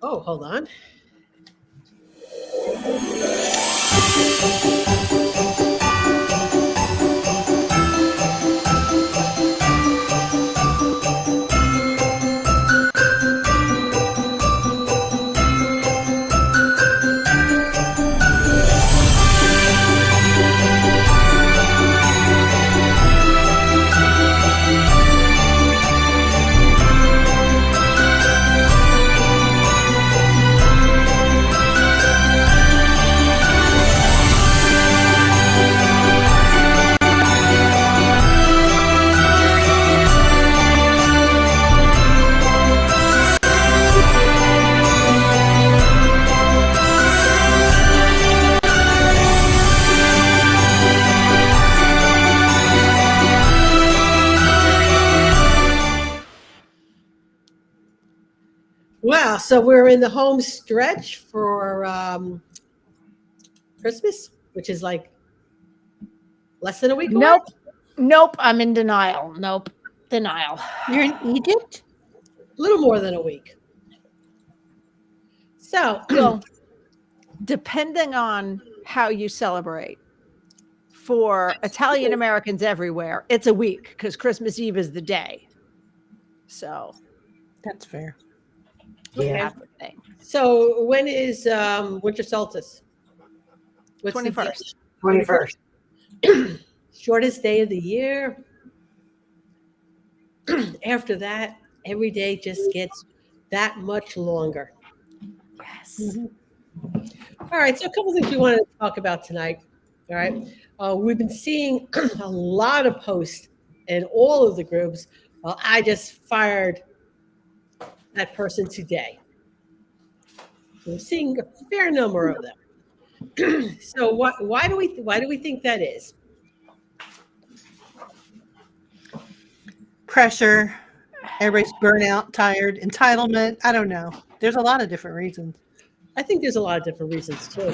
Oh, hold on. Wow. So we're in the home stretch for Christmas, which is like less than a week away. Nope. Nope. I'm in denial. Nope. Denial. You're in Egypt? A little more than a week. So, Well, depending on how you celebrate, for Italian Americans everywhere, it's a week because Christmas Eve is the day. So That's fair. okay. that's the thing. So when is winter solstice? What's the 21st. 21st. Shortest day of the year. After that, every day just gets that much longer. Yes. All right, so a couple things we wanted to talk about tonight. All right, we've been seeing a lot of posts in all of the groups. Well, I just fired that person today. We're seeing a fair number of them. So why do we think that is? Pressure. Everybody's burnout, tired, entitlement. I don't know. There's a lot of different reasons. I think there's a lot of different reasons too.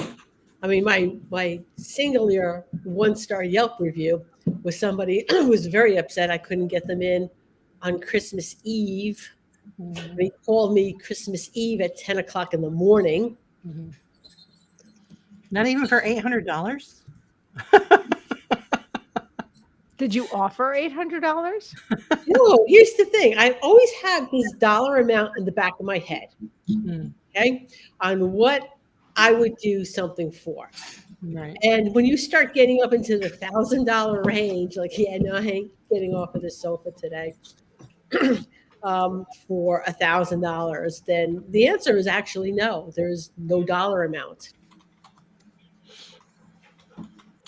I mean, my singular 1-star Yelp review was somebody who was very upset I couldn't get them in on Christmas Eve. They called me Christmas Eve at 10 o'clock in the morning. Mhm. Not even for $800. Did you offer $800? No, here's the thing. I always have this dollar amount in the back of my head, Mm, okay, on what I would do something for. right. And when you start getting up into the $1,000 range, like, yeah, no, I ain't getting off of the sofa today for $1,000, then the answer is actually no. There's no dollar amount.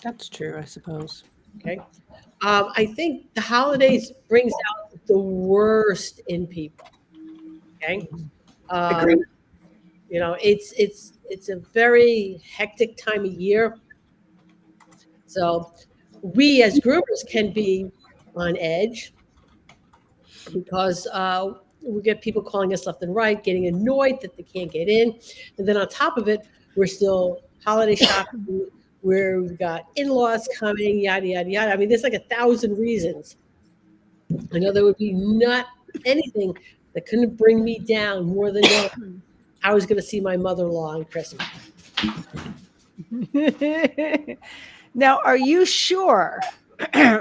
That's true, I suppose. Okay. I think the holidays brings out the worst in people. Okay. Agreed. You know, it's a very hectic time of year. So we as groomers can be on edge because we get people calling us left and right, getting annoyed that they can't get in. And then on top of it, we're still holiday shopping, where we've got in-laws coming, yada, yada, yada. I mean, there's like 1,000 reasons. I know there would be not anything that couldn't bring me down more than knowing I was going to see my mother-in-law on Christmas. Now, are you sure,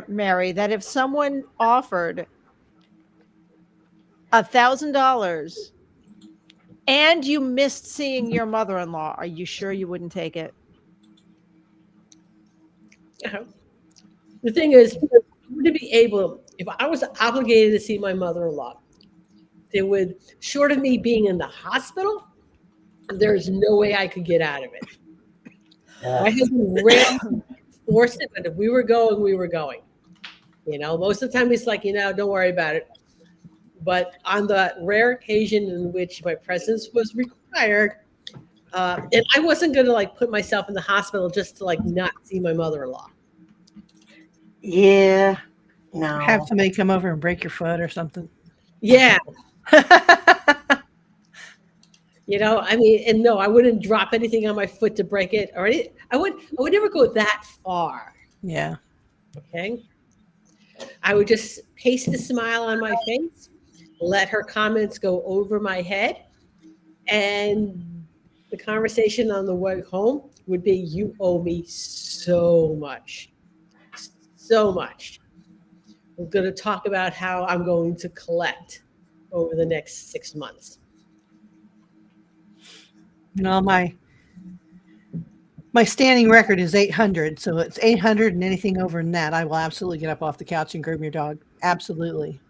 Mary, that if someone offered $1,000 and you missed seeing your mother-in-law, are you sure you wouldn't take it? The thing is, I wouldn't be able, if I was obligated to see my mother-in-law, there would, short of me being in the hospital, there's no way I could get out of it. My husband rarely forced it, but if we were going, we were going. You know, most of the time he's like, don't worry about it. But on the rare occasion in which my presence was required, and I wasn't going to like put myself in the hospital just to like not see my mother-in-law. Yeah. No. Have somebody come over and break your foot or something. Yeah. I mean, and no, I wouldn't drop anything on my foot to break it or anything. I would never go that far. Yeah. Okay. I would just paste a smile on my face, let her comments go over my head, And the conversation on the way home would be, you owe me so much. So much. We're going to talk about how I'm going to collect over the next 6 months. No, my standing record is 800, so it's 800, and anything over than that, I will absolutely get up off the couch and groom your dog. Absolutely,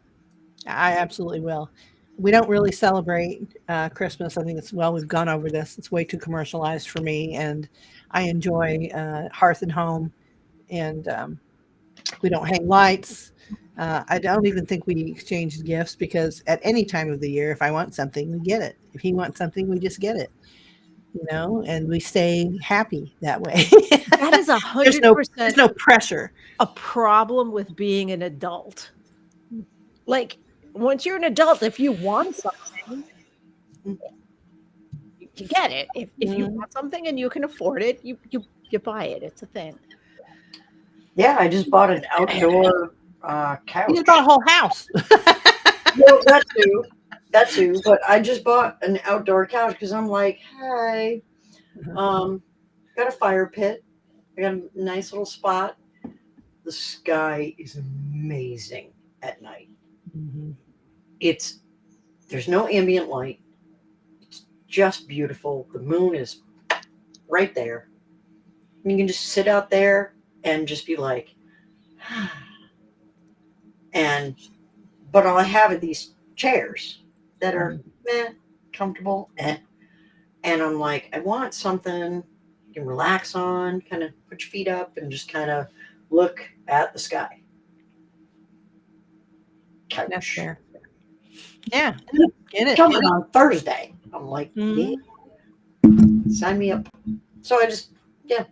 I absolutely will. We don't really celebrate Christmas. I think we've gone over this. It's way too commercialized for me, and I enjoy hearth and home, and we don't hang lights. I don't even think we exchange gifts, because at any time of the year, if I want something, we get it. If he wants something, we just get it. And we stay happy that way. That is 100% there's no pressure. a problem with being an adult. Like, once you're an adult, if you want something, you get it. If you want something and you can afford it, you buy it. It's a thing. Yeah, I just bought an outdoor couch. You just bought a whole house. Well, that too. But I just bought an outdoor couch because I'm like, hey, got a fire pit. I got a nice little spot. The sky is amazing at night. Mm-hmm. There's no ambient light. It's just beautiful. The moon is right there. And you can just sit out there and just be like, but all I have are these chairs that are comfortable, and I'm like, I want something you can relax on, kind of put your feet up and just kind of look at the sky. Couch. That's fair. Yeah, get it. Coming on Thursday. I'm like, yeah, sign me up. So I just, I'm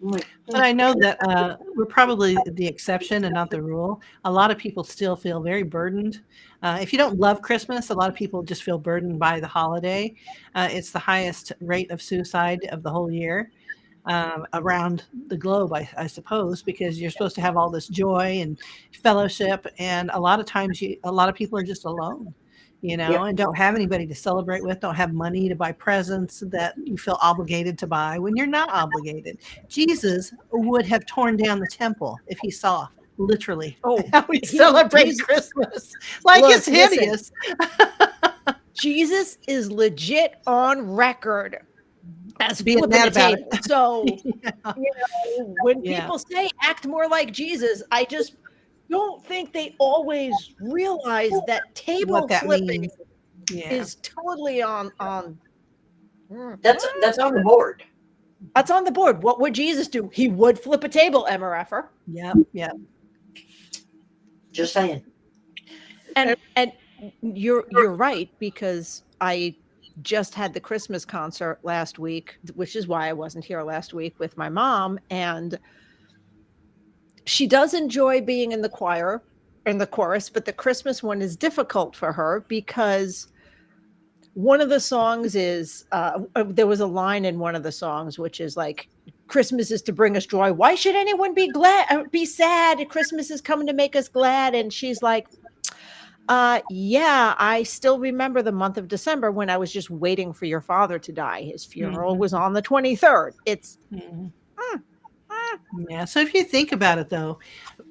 like, But I know that we're probably the exception and not the rule. A lot of people still feel very burdened. If you don't love Christmas, a lot of people just feel burdened by the holiday. It's the highest rate of suicide of the whole year around the globe, I suppose, because you're supposed to have all this joy and fellowship. And a lot of times, a lot of people are just alone. And don't have anybody to celebrate with, don't have money to buy presents that you feel obligated to buy when you're not obligated. Jesus would have torn down the temple if he saw literally how we celebrate Christmas. Like, it's hideous. Jesus is legit on record as being mad about it. So, when people say act more like Jesus, I just don't think they always realize that table flipping is totally on. That's on the board. That's on the board. What would Jesus do? He would flip a table, MRFer. Yep. Just saying. And you're right, because I just had the Christmas concert last week, which is why I wasn't here last week with my mom, and she does enjoy being in the choir, in the chorus, but the Christmas one is difficult for her because one of the songs is, there was a line in one of the songs, which is like, Christmas is to bring us joy. Why should anyone be sad? Christmas is coming to make us glad. And she's like, I still remember the month of December when I was just waiting for your father to die. His funeral was on the 23rd. It's, Yeah. So if you think about it, though,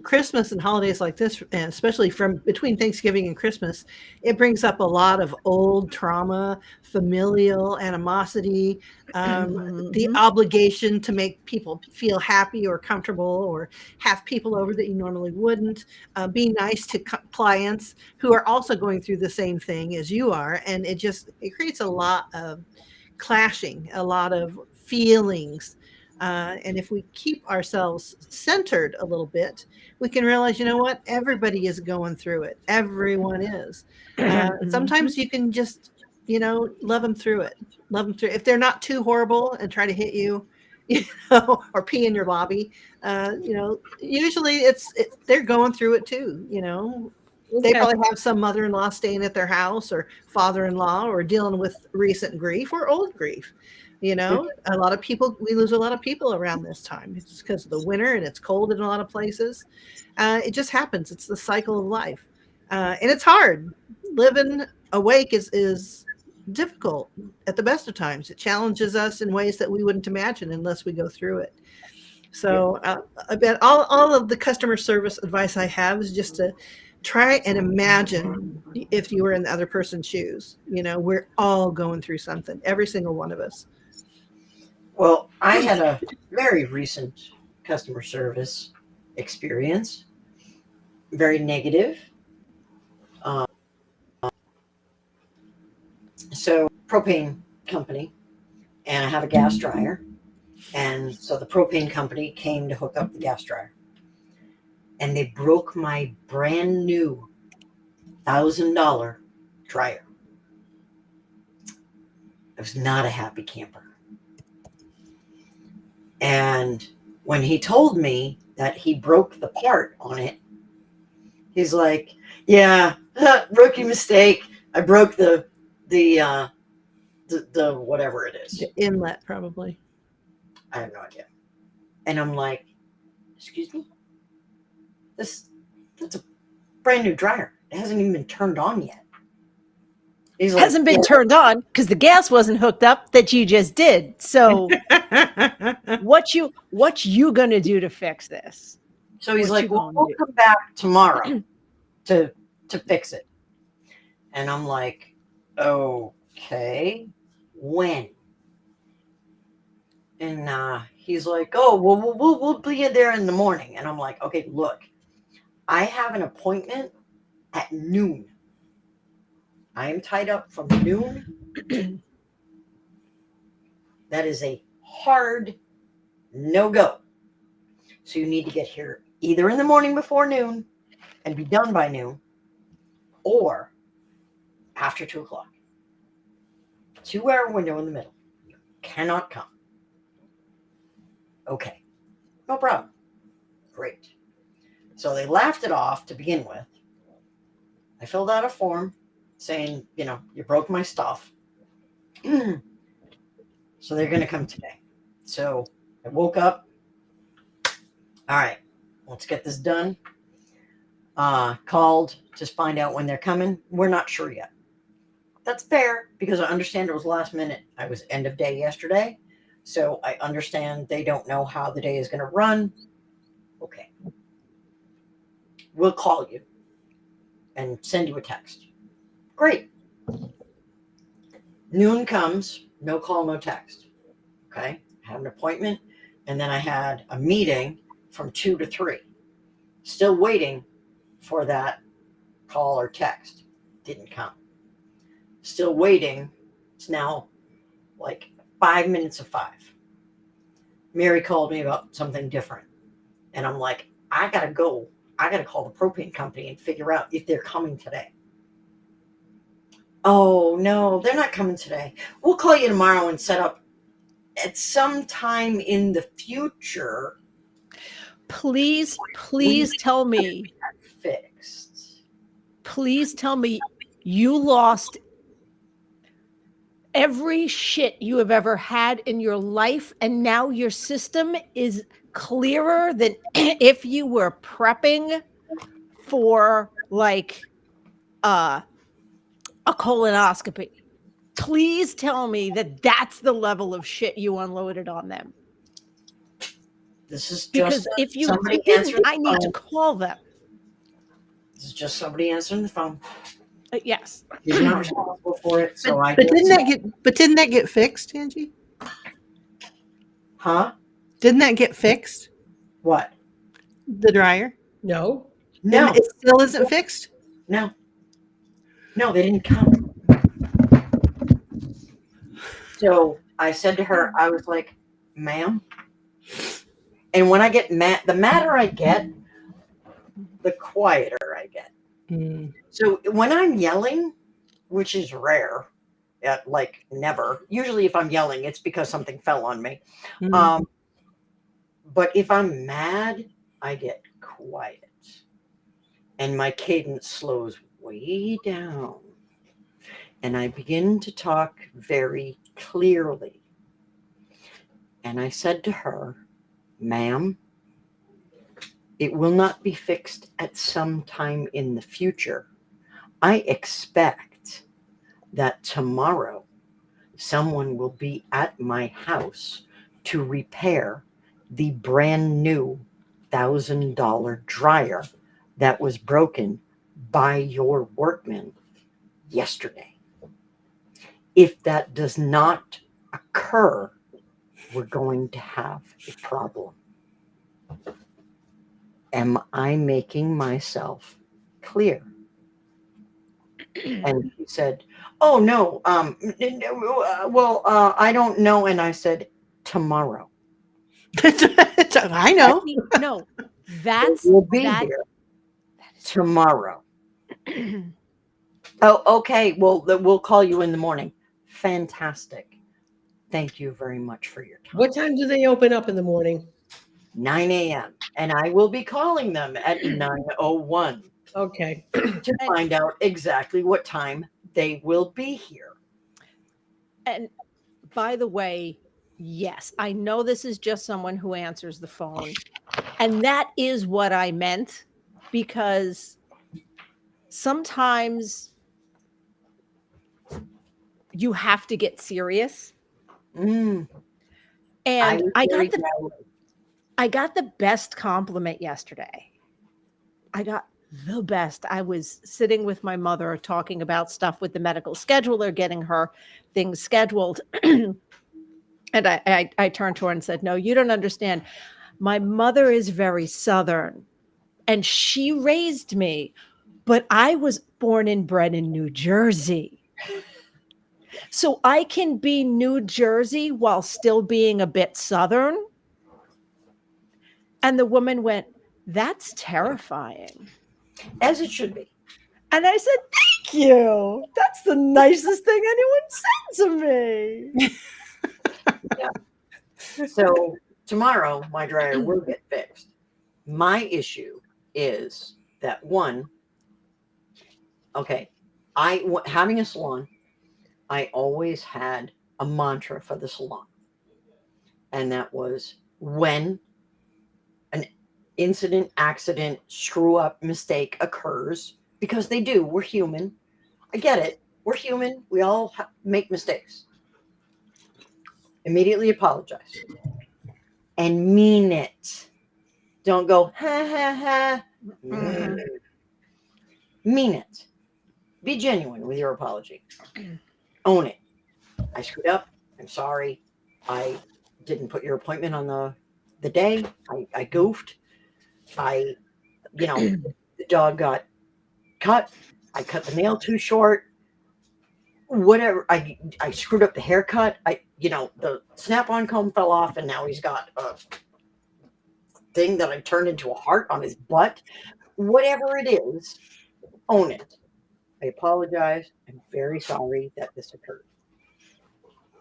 Christmas and holidays like this, and especially from between Thanksgiving and Christmas, it brings up a lot of old trauma, familial animosity, the obligation to make people feel happy or comfortable, or have people over that you normally wouldn't, be nice to clients who are also going through the same thing as you are. And it creates a lot of clashing, a lot of feelings. And if we keep ourselves centered a little bit, we can realize, you know what? Everybody is going through it. Everyone is. Sometimes you can just, love them through it. Love them through. If they're not too horrible and try to hit you, or pee in your lobby, usually they're going through it too. They probably have some mother-in-law staying at their house, or father-in-law, or dealing with recent grief or old grief. A lot of people, we lose a lot of people around this time. It's because of the winter and it's cold in a lot of places. It just happens. It's the cycle of life. And it's hard. Living awake is difficult at the best of times. It challenges us in ways that we wouldn't imagine unless we go through it. So I bet all of the customer service advice I have is just to try and imagine if you were in the other person's shoes. You know, we're all going through something, every single one of us. Well, I had a very recent customer service experience, very negative. So, propane company, and I have a gas dryer. And so the propane company came to hook up the gas dryer. And they broke my brand new $1,000 dryer. I was not a happy camper. And when he told me that he broke the part on it, he's like, "Yeah, rookie mistake. I broke the whatever it is. The inlet, probably. I have no idea." And I'm like, "Excuse me? That's a brand new dryer. It hasn't even been turned on yet." He's like, Hasn't been turned on because the gas wasn't hooked up that you just did. So what you gonna do to fix this? So he's What like, you "Well, gonna we'll do?" come back tomorrow to fix it." And I'm like, "Okay, when?" And he's like, "Oh, well, we'll be there in the morning." And I'm like, "Okay, look, I have an appointment at noon. I am tied up from noon. That is a hard no-go. So you need to get here either in the morning before noon and be done by noon, or after 2 o'clock. 2 hour window in the middle. You cannot come." "Okay, no problem." Great. So they laughed it off to begin with. I filled out a form saying, "You broke my stuff." So they're going to come today. So I woke up. All right, let's get this done. Called to find out when they're coming. We're not sure yet. That's fair, because I understand it was last minute. I was end of day yesterday. So I understand they don't know how the day is going to run. Okay. We'll call you and send you a text. Great. Noon comes, no call, no text. Okay. I had an appointment, and then I had a meeting from 2 to 3. Still waiting for that call or text. Didn't come. Still waiting. It's now like 5 minutes of 5. Mary called me about something different. And I'm like, I got to go. I got to call the propane company and figure out if they're coming today. "Oh, no, they're not coming today. We'll call you tomorrow and set up at some time in the future." Please tell me. Fixed. Please tell me you lost every shit you have ever had in your life, and now your system is clearer than if you were prepping for like a colonoscopy. Please tell me that that's the level of shit you unloaded on them. This is Because just if you somebody didn't, answering I the need to phone. call them. This is just somebody answering the phone. Yes. He's not responsible for it, so I But just... didn't that get fixed, Angie? Huh? Didn't that get fixed? What? The dryer? No. No. And it still isn't fixed? No, they didn't come. So I said to her, I was like, "Ma'am," and when I get mad, the madder I get, the quieter I get. So when I'm yelling, which is rare, like never, usually if I'm yelling, it's because something fell on me. But if I'm mad, I get quiet. And my cadence slows way down. And I begin to talk very clearly. And I said to her, "Ma'am, it will not be fixed at some time in the future. I expect that tomorrow someone will be at my house to repair the brand new $1,000 dryer that was broken by your workmen yesterday. If that does not occur, we're going to have a problem. Am I making myself clear? And he said, "Oh no, I don't know." And I said, "Tomorrow I know. No, we'll be that here tomorrow." Oh, okay. Well, we'll call you in the morning. Fantastic. Thank you very much for your time. What time do they open up in the morning? 9 a.m. And I will be calling them at 9:01 Okay. to find out exactly what time they will be here. And by the way, yes, I know this is just someone who answers the phone. And that is what I meant, because sometimes you have to get serious. Mm, And was I very got the glad. I got the best compliment yesterday. I got the best. I was sitting with my mother talking about stuff with the medical scheduler, getting her things scheduled. And I turned to her and said, "No, you don't understand. My mother is very Southern and she raised me, but I was born and bred in New Jersey. So I can be New Jersey while still being a bit Southern." And the woman went, "That's terrifying." As it should be. And I said, "Thank you. That's the nicest thing anyone said to me." So tomorrow, my dryer will get fixed. My issue is that one, okay, having a salon, I always had a mantra for the salon. And that was, when an incident, accident, screw up, mistake occurs, because they do, we're human. I get it. We're human. We all make mistakes. Immediately apologize and mean it. Don't go, ha ha ha. Mhm. Mean it. Be genuine with your apology. Own it. I screwed up. I'm sorry. I didn't put your appointment on the day. I goofed. The dog got cut. I cut the nail too short. Whatever. I screwed up the haircut. The snap-on comb fell off, and now he's got a thing that I turned into a heart on his butt. Whatever it is, own it. I apologize. I'm very sorry that this occurred.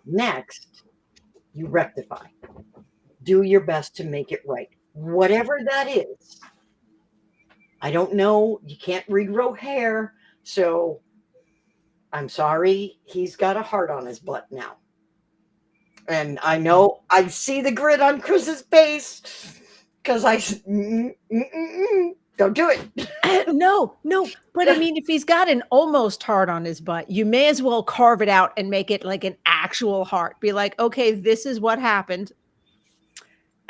Next, you rectify. Do your best to make it right. Whatever that is. I don't know. You can't regrow hair. So I'm sorry. He's got a heart on his butt now. And I know I see the grin on Chris's face because don't do it. No, but I mean, if he's got an almost heart on his butt, you may as well carve it out and make it like an actual heart. Be like, okay, this is what happened.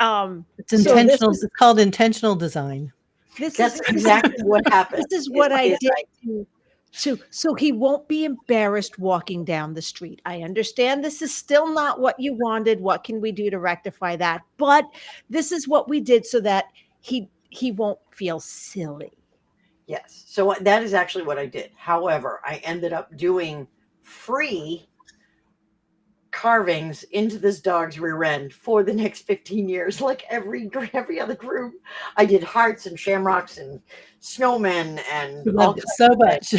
It's So this intentional. is- It's called intentional design. That's exactly what happened. This is what I It's did so he won't be embarrassed walking down the street. I understand this is still not what you wanted. What can we do to rectify that? But this is what we did so that he won't feel silly. Yes. So that is actually what I did. However, I ended up doing free carvings into this dog's rear end for the next 15 years, like every other group. I did hearts and shamrocks and snowmen and We all loved it so much.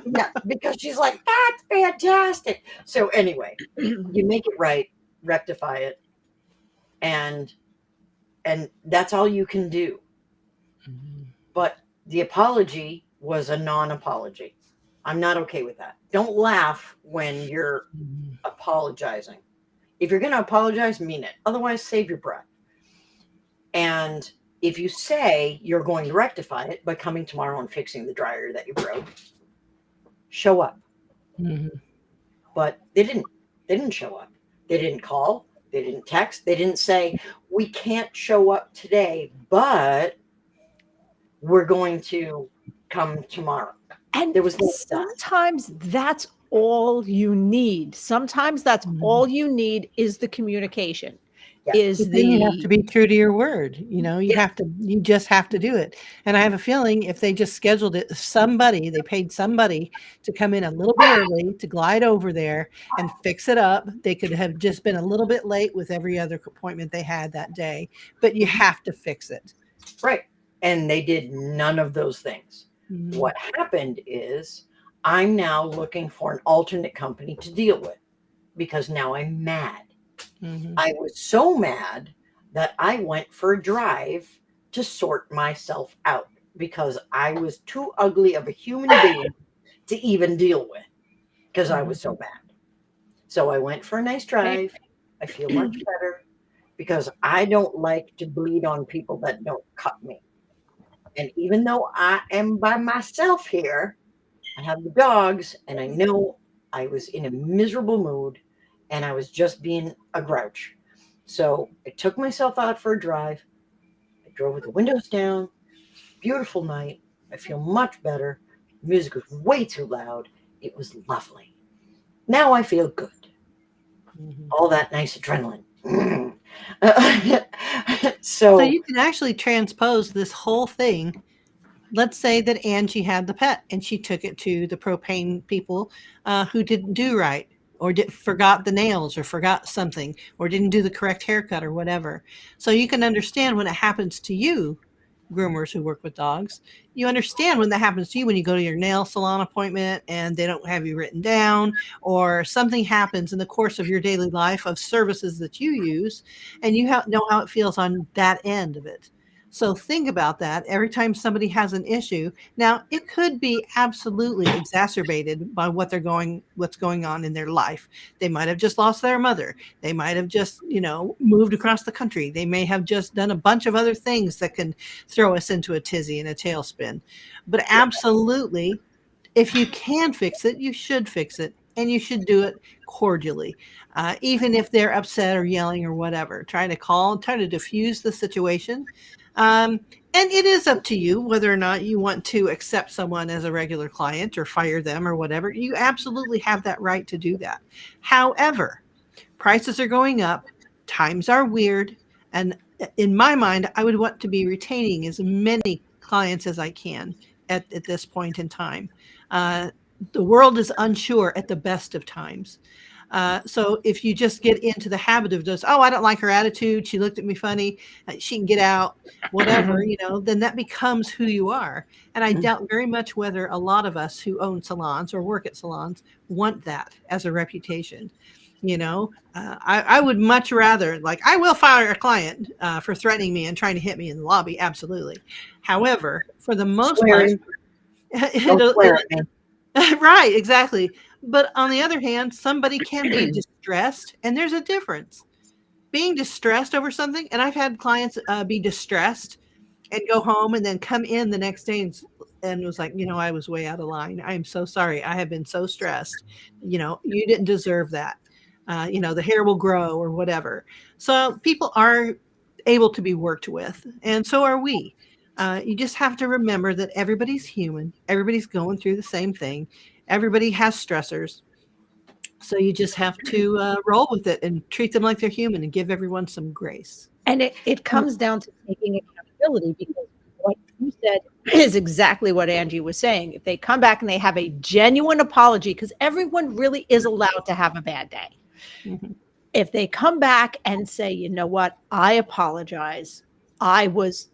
yeah, because she's like, that's fantastic. So anyway, you make it right, rectify it, and that's all you can do. But the apology was a non-apology. I'm not okay with that. Don't laugh when you're apologizing. If you're going to apologize, mean it. Otherwise, save your breath. And if you say you're going to rectify it by coming tomorrow and fixing the dryer that you broke, show up. Mhm. But they didn't show up. They didn't call. They didn't text. They didn't say, we can't show up today, but we're going to come tomorrow. And There was no that. sometimes that's all you need. Sometimes that's Mhm. all you need is the communication. Yeah. Is But then you have to the be true to your word. You Yeah. you just have to do it. And I have a feeling if they just scheduled it, they paid somebody to come in a little bit early to glide over there and fix it up. They could have just been a little bit late with every other appointment they had that day, but you have to fix it. Right. And they did none of those things. Mhm. What happened is I'm now looking for an alternate company to deal with because now I'm mad. Mhm. I was so mad that I went for a drive to sort myself out because I was too ugly of a human being to even deal with because I was so mad. So I went for a nice drive. I feel much better because I don't like to bleed on people that don't cut me. And even though I am by myself here, I have the dogs, and I know I was in a miserable mood and I was just being a grouch. So I took myself out for a drive. I drove with the windows down. Beautiful night. I feel much better. The music was way too loud. It was lovely. Now I feel good. Mhm. All that nice adrenaline. So So, you can actually transpose this whole thing. Let's say that Angie had the pet and she took it to the propane people who didn't do right or forgot the nails or forgot something or didn't do the correct haircut or whatever. So you can understand when it happens to you, groomers who work with dogs, you understand when that happens to you when you go to your nail salon appointment and they don't have you written down or something happens in the course of your daily life of services that you use and you know how it feels on that end of it. So think about that every time somebody has an issue. Now, it could be absolutely exacerbated by what's going on in their life. They might have just lost their mother. They might have just, moved across the country. They may have just done a bunch of other things that can throw us into a tizzy and a tailspin. But absolutely, if you can fix it, you should fix it. And you should do it cordially, even if they're upset or yelling or whatever. Try to diffuse the situation. Um, and it is up to you whether or not you want to accept someone as a regular client or fire them or whatever. You absolutely have that right to do that. However, prices are going up, times are weird, and in my mind, I would want to be retaining as many clients as I can at this point in time. Uh, the world is unsure at the best of times. So if you just get into the habit of just, oh, I don't like her attitude. She looked at me funny. She can get out, whatever, then that becomes who you are. And I doubt very much whether a lot of us who own salons or work at salons want that as a reputation. I would much rather, like, I will fire a client for threatening me and trying to hit me in the lobby. Absolutely. However, for the most part, swearing. Don't swear at me. right, exactly. But on the other hand, somebody can be distressed, and there's a difference. Being distressed over something, and I've had clients be distressed and go home and then come in the next day and was like, I was way out of line. I am so sorry. I have been so stressed. You didn't deserve that. The hair will grow or whatever. So people are able to be worked with, and so are we. You just have to remember that everybody's human. Everybody's going through the same thing. Everybody has stressors. So you just have to roll with it and treat them like they're human and give everyone some grace. And it comes down to taking accountability, because what you said is exactly what Angie was saying. If they come back and they have a genuine apology, because everyone really is allowed to have a bad day. Mm-hmm. If they come back and say, you know what, I apologize. I was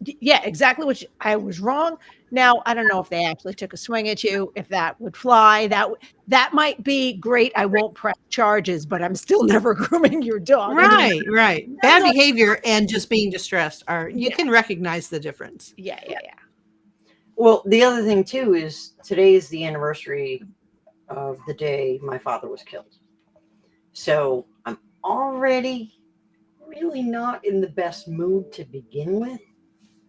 wrong. Now, I don't know if they actually took a swing at you, if that would fly. That might be great. I won't press charges, but I'm still never grooming your dog. Right. Bad behavior and just being distressed you can recognize the difference. Yeah. Well, the other thing too is today is the anniversary of the day my father was killed. So I'm already really not in the best mood to begin with.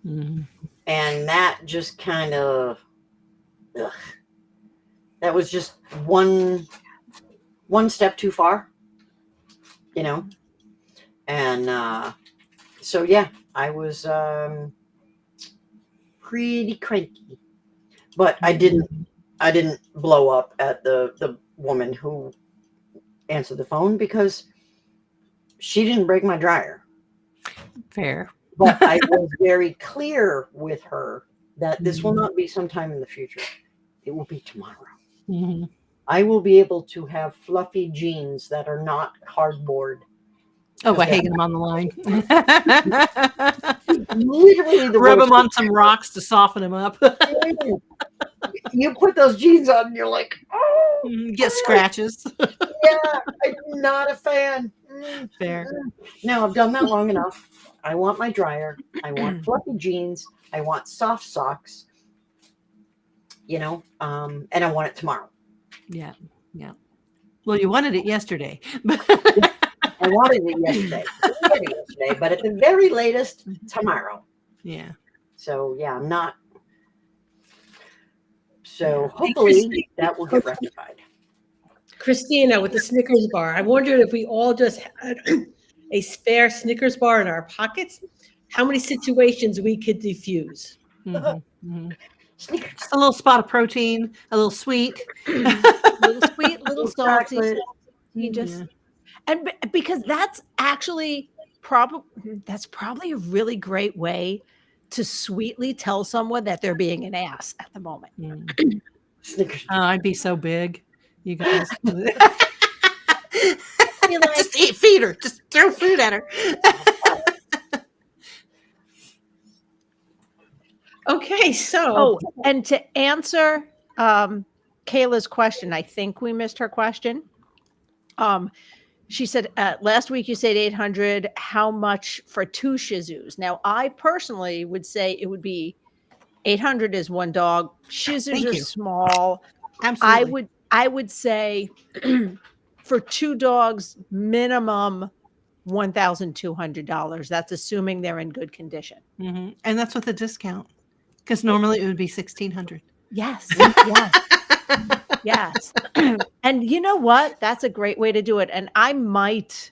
Mm-hmm. And that just kind of, that was just one one step too far, and so yeah, I was pretty cranky, but I didn't blow up at the woman who answered the phone because she didn't break my dryer. Fair. But I was very clear with her that this will not be sometime in the future. It will be tomorrow. Mhm. I will be able to have fluffy jeans that are not cardboard. Oh, by hanging them on the line. Literally the Rub worst. them on some rocks to soften them up. You put those jeans on and you're like, oh, Get scratches. yeah, I'm not a fan. Fair. No, I've done that long enough. I want my dryer. I want fluffy jeans. I want soft socks. And I want it tomorrow. Yeah. Yeah. Well, you wanted it yesterday. I wanted it yesterday. But at the very latest, tomorrow. Yeah. So yeah, I'm not. So hopefully that will get rectified. Christina with the Snickers bar. I wondered if we all just had a spare Snickers bar in our pockets, how many situations we could diffuse. Snickers. Just a little spot of protein, a little sweet. Little sweet, little salty. Chocolate. You just Yeah. and because that's actually probably a really great way to sweetly tell someone that they're being an ass at the moment. Snickers. Oh, I'd be so big, you guys. Be like, Just feed her. Just throw food at her. Okay, so oh, and to answer Kayla's question, I think we missed her question. She said last week you said 800. How much for 2 Shih Tzus? Now, I personally would say it would be 800 is one dog. Shih Tzus Thank are you. small. Absolutely. I would say for 2 dogs, minimum $1,200. That's assuming they're in good condition. And that's with a discount, because normally it would be $1,600. Yes. Yes. Yes. And you know what? That's a great way to do it. And I might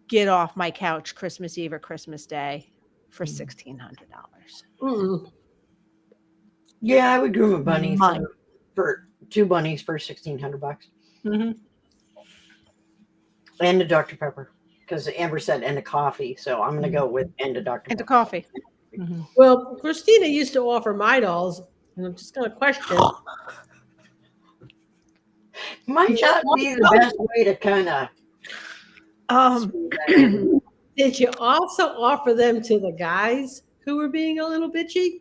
get off my couch Christmas Eve or Christmas Day for $1,600. Yeah, I would groom a bunny Mine. for 2 bunnies for $1,600, Mm-hmm. and a Dr. Pepper, because Amber said and a coffee, so I'm gonna go with and a Dr. And a Pepper. coffee. Mm-hmm. well, Christina used to offer my dolls, and I'm just going to question. Might not be the best way to kind of. Did you also offer them to the guys who were being a little bitchy?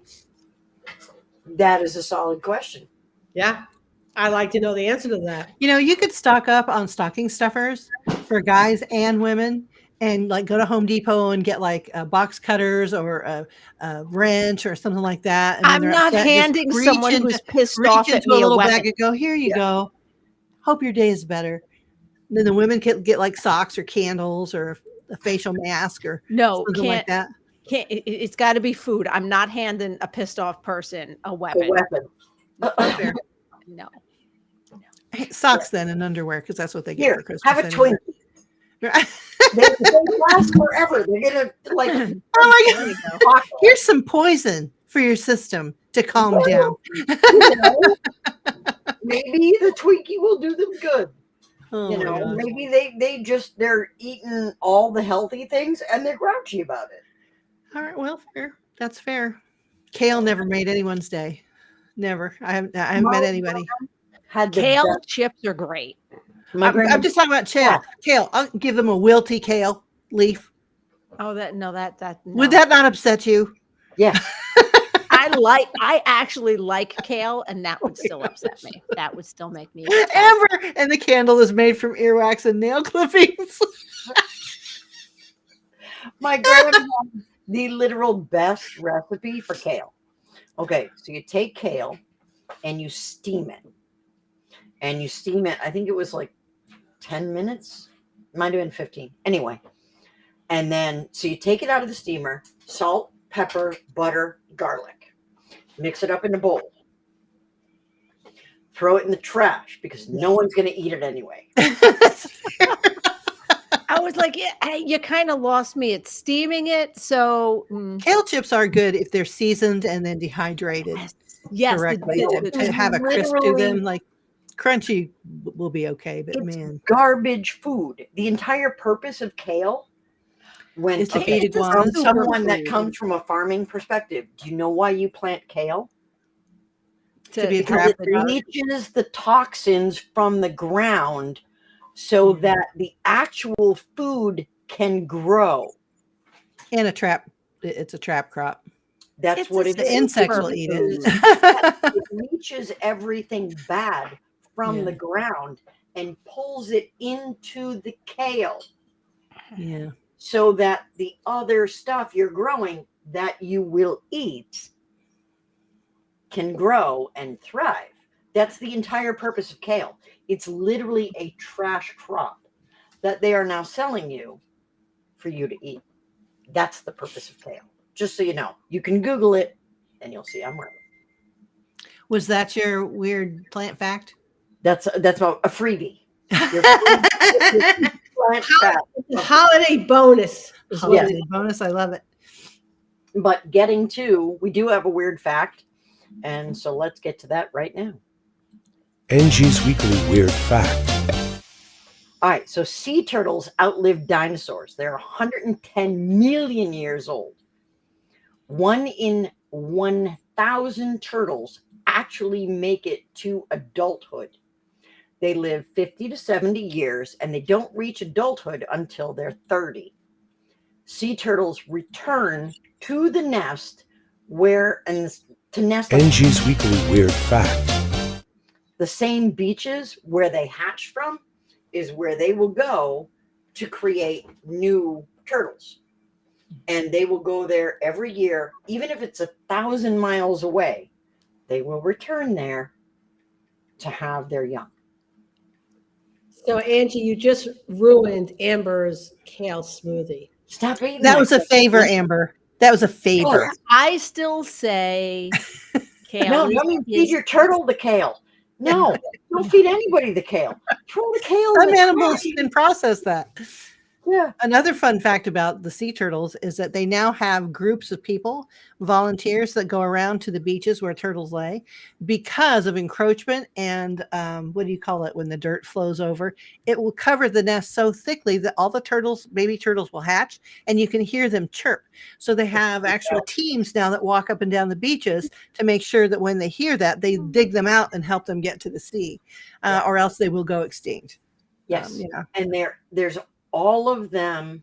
That is a solid question. Yeah, I'd like to know the answer to that. You could stock up on stocking stuffers for guys and women, and like go to Home Depot and get like box cutters or a wrench or something like that. And when I'm they're not upset, just handing reach someone into- who's pissed reach off at into me a a little weapon. bag and go, here you go. Hope your day is better. And then the women can get like socks or candles or a facial mask or No, something like that. it's got to be food. I'm not handing a pissed off person a A weapon. weapon. No. Hey, socks then and underwear, because that's what they get Here, for Christmas. have a anyway. Twinkie. They last forever. They're gonna like. Oh my God. There you go. Here's some poison for your system to calm down. Maybe the Twinkie will do them good. Oh my God. Maybe they're eating all the healthy things and they're grouchy about it. All right, well, fair. That's fair. Kale never made anyone's day. Never. I haven't met anybody. Had the Kale best- chips are great. My I'm grandma, just talking about kale. Kale. I'll give them a wilty kale leaf. Oh, that no. Would that not upset you? yeah. I actually like kale, and that would still upset me. That would still make me upset. Amber, and the candle is made from earwax and nail clippings. My grandma had the literal best recipe for kale. Okay, so you take kale and you steam it. And you steam it, I think it was like 10 minutes. Might have been 15. Anyway. And then, so you take it out of the steamer, salt, pepper, butter, garlic. mix it up in a bowl, throw it in the trash because no one's going to eat it anyway. I was like, yeah, hey, you kind of lost me at steaming it. So Kale chips are good if they're seasoned and then dehydrated yes, correctly to have a crisp to Literally- them. Like crunchy will be okay, but It's man, garbage food. The entire purpose of kale, when Is to okay, feed from iguanas. someone that Superfood. comes from a farming perspective, do you know why you plant kale? To be a Because trap it for dogs. leaches the toxins from the ground so that the actual food can grow. and a trap. It's a trap crop. That's It's what a it The is. insects will superfood. eat it. It leaches everything bad from Yeah. the ground and pulls it into the kale Yeah. so that the other stuff you're growing that you will eat can grow and thrive. That's the entire purpose of kale. It's literally a trash crop that they are now selling you for you to eat. That's the purpose of kale. Just so you know, you can Google it and you'll see I'm right. Was that your weird plant fact? That's a freebie. Your plant fact. The holiday bonus is what Holiday it is. bonus. I love it. But getting to, we do have a weird fact. And so let's get to that right now. Angie's Weekly Weird Fact. All right. So sea turtles outlived dinosaurs. They're 110 million years old. 1 in 1,000 turtles actually make it to adulthood. They live 50 to 70 years and they don't reach adulthood until they're 30. Sea turtles return to the nest to nest on Angie's Weekly Weird Fact. the same beaches where they hatched from is where they will go to create new turtles. And they will go there every year, even if it's 1,000 miles away, they will return there to have their young. So Angie, you just ruined Amber's kale smoothie. Stop eating That was a stuff. favor, Amber. That was a favor. I still say kale. No, is- don't even feed is- your turtle the kale. No, don't feed anybody the kale. Throw the kale in Some the animals trash. can process that. Yeah. Another fun fact about the sea turtles is that they now have groups of people, volunteers that go around to the beaches where turtles lay because of encroachment and what do you call it when the dirt flows over? It will cover the nest so thickly that all the turtles, baby turtles, will hatch and you can hear them chirp. So they have actual teams now that walk up and down the beaches to make sure that when they hear that, they dig them out and help them get to the sea, or else they will go extinct. Yes. Yeah. And there's all of them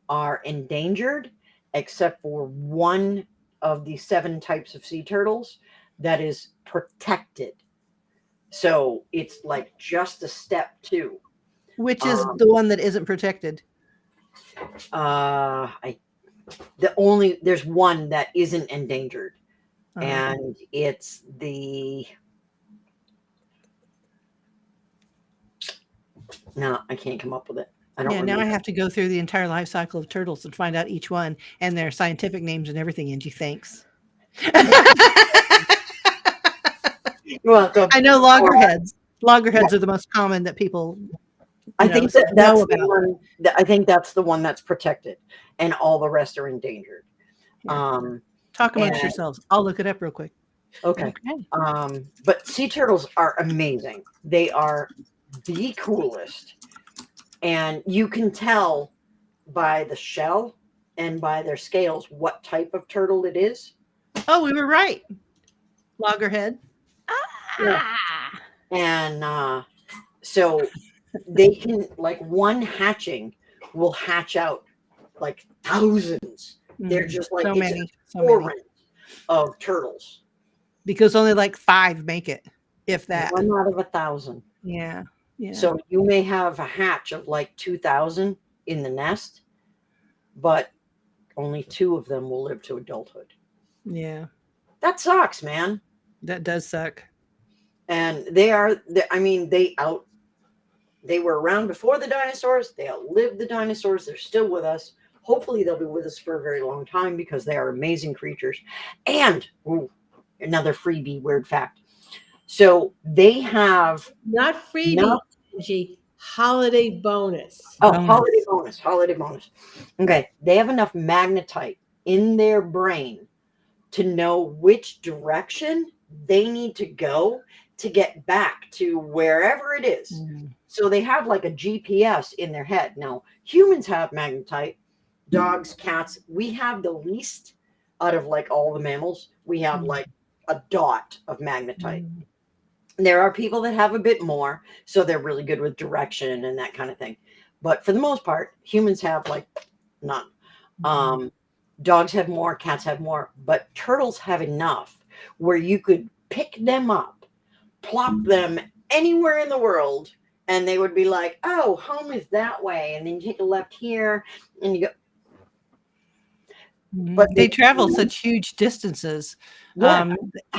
are endangered except for one of the 7 types of sea turtles that is protected. So it's like just a step 2. Which is the one that isn't protected. There's one that isn't endangered, Uh-huh. and it's no, I can't come up with it. I don't Yeah, now I remember. have to go through the entire life cycle of turtles and find out each one and their scientific names and everything. Angie, thanks. You're welcome. I know loggerheads. Loggerheads are the most common that people. I think that's know the about. one. I think that's the one that's protected, and all the rest are endangered. Talk amongst and- yourselves. I'll look it up real quick. Okay. Okay. But sea turtles are amazing. They are the coolest. And you can tell by the shell and by their scales what type of turtle it is. Oh, we were right. Loggerhead. Ah. And so they can, like, one hatching will hatch out like thousands. They're Mhm. just like so it's many. a So many. torrent of turtles. Because only like 5 make it, if that. 1 out of 1,000. Yeah. Yeah. So you may have a hatch of like 2,000 in the nest, but only 2 of them will live to adulthood. yeah. That sucks, man. That does suck. And they were around before the dinosaurs. They outlived the dinosaurs. They're still with us. Hopefully they'll be with us for a very long time because they are amazing creatures. And Another freebie weird fact. So they have Not freebie, No. Angie, holiday bonus. Oh, Bonus. holiday bonus. Okay, they have enough magnetite in their brain to know which direction they need to go to get back to wherever it is. Mm. So they have like a GPS in their head. Now, humans have magnetite, dogs, cats. We have the least out of like all the mammals. We have like a dot of magnetite. Mm. There are people that have a bit more, so they're really good with direction and that kind of thing. But for the most part, humans have like none. Dogs have more, cats have more, but turtles have enough where you could pick them up, plop them anywhere in the world, and they would be like, oh, home is that way. And then you take a left here and you go. But they travel such huge distances. Yeah,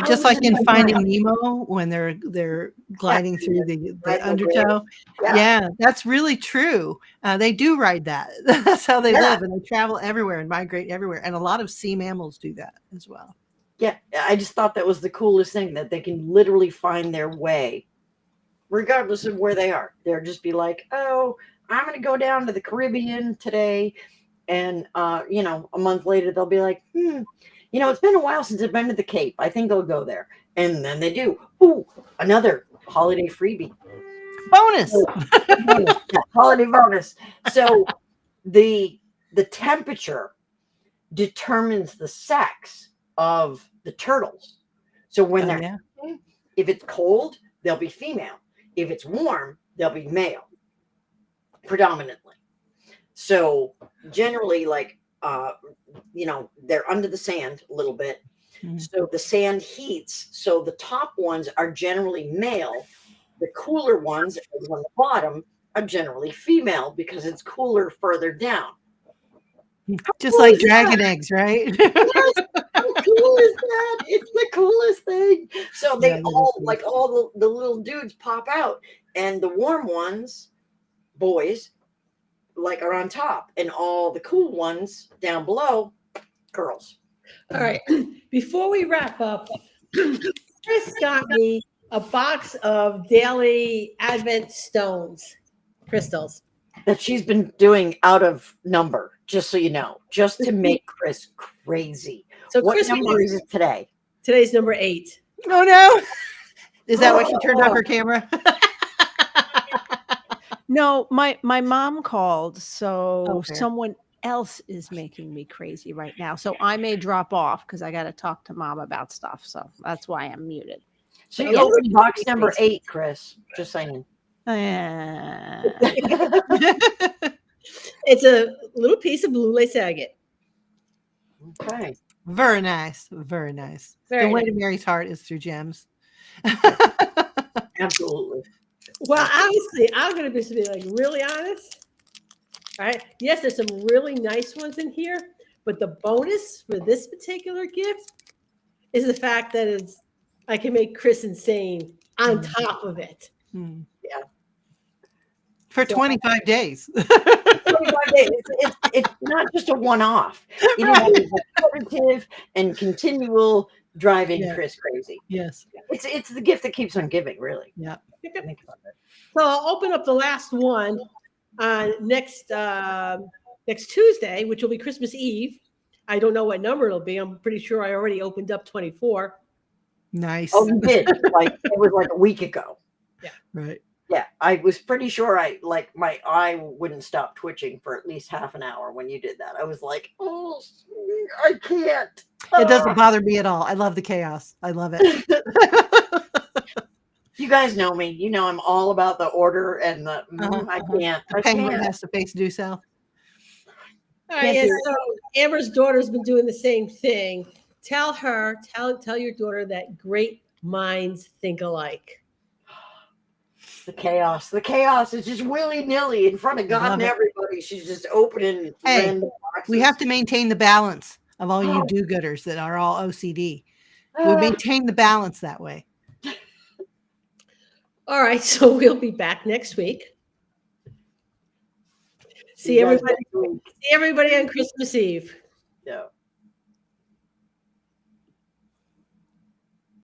Just like in thousands of Finding miles. Nemo when they're gliding through the Right, the undertow. Yeah. Yeah, that's really true. They do ride that. That's how they Yeah. live, and they travel everywhere and migrate everywhere. And a lot of sea mammals do that as well. Yeah, I just thought that was the coolest thing, that they can literally find their way regardless of where they are. They'll just be like, oh, I'm going to go down to the Caribbean today. And, a month later, they'll be like, it's been a while since I've been to the Cape. I think I'll go there. And then they do. Ooh, another holiday freebie. Bonus. Yeah, holiday bonus. So the temperature determines the sex of the turtles. So when Oh, they're yeah. if it's cold, they'll be female. If it's warm, they'll be male, predominantly. So generally, like they're under the sand a little bit. Mhm. So the sand heats. So the top ones are generally male. The cooler ones on the bottom are generally female because it's cooler further down. Just cool like is that? dragon eggs, right? How cool is that? It's the coolest thing. So they Yeah, that is all cool. like all the little dudes pop out, and the warm ones, boys, like are on top, and all the cool ones down below, girls. All right. Before we wrap up, Chris got me a box of daily Advent stones, crystals. That she's been doing out of number, just so you know, just to make Chris crazy. So What Chris, number is it today? today's number 8. Oh no! Is that why she turned off her camera? No, my mom called, so Oh, fair. someone else is making me crazy right now. So I may drop off because I got to talk to mom about stuff. So that's why I'm muted. So But you yes, opened box number 8, Chris. Just saying. It's a little piece of blue lace agate. Okay. Very nice. Very nice. Very the way nice. to Mary's heart is through gems. Absolutely. Well, honestly, I'm going to be like really honest. All right. Yes, there's some really nice ones in here, but the bonus for this particular gift is the fact that I can make Chris insane on top of it. Hmm. Yeah. For 25 days. 25 days. It's not just a one-off. It is a repetitive and continual driving Yeah. Chris crazy. Yes. It's the gift that keeps on giving, really. Yeah. Think about it. So I'll open up the last one next Tuesday, which will be Christmas Eve. I don't know what number it'll be. I'm pretty sure I already opened up 24. Nice. Oh, you did. Like it was like a week ago. Right. Yeah, I was pretty sure my eye wouldn't stop twitching for at least half an hour when you did that. I was like, oh, I can't. It doesn't bother me at all. I love the chaos. I love it. You guys know me. You know I'm all about the order and the. I can't. The I penguin can't. has to face due south. All right, Can't and do it. so Amber's daughter's been doing the same thing. Tell your daughter that great minds think alike. The chaos is just willy-nilly in front of God Love and it. everybody. She's just opening Hey, random boxes. We have to maintain the balance of all you Oh. do-gooders that are all OCD. We Ah, maintain the balance that way. All right, so we'll be back next week. See you guys everybody. next week. See everybody on Christmas Eve. Yeah.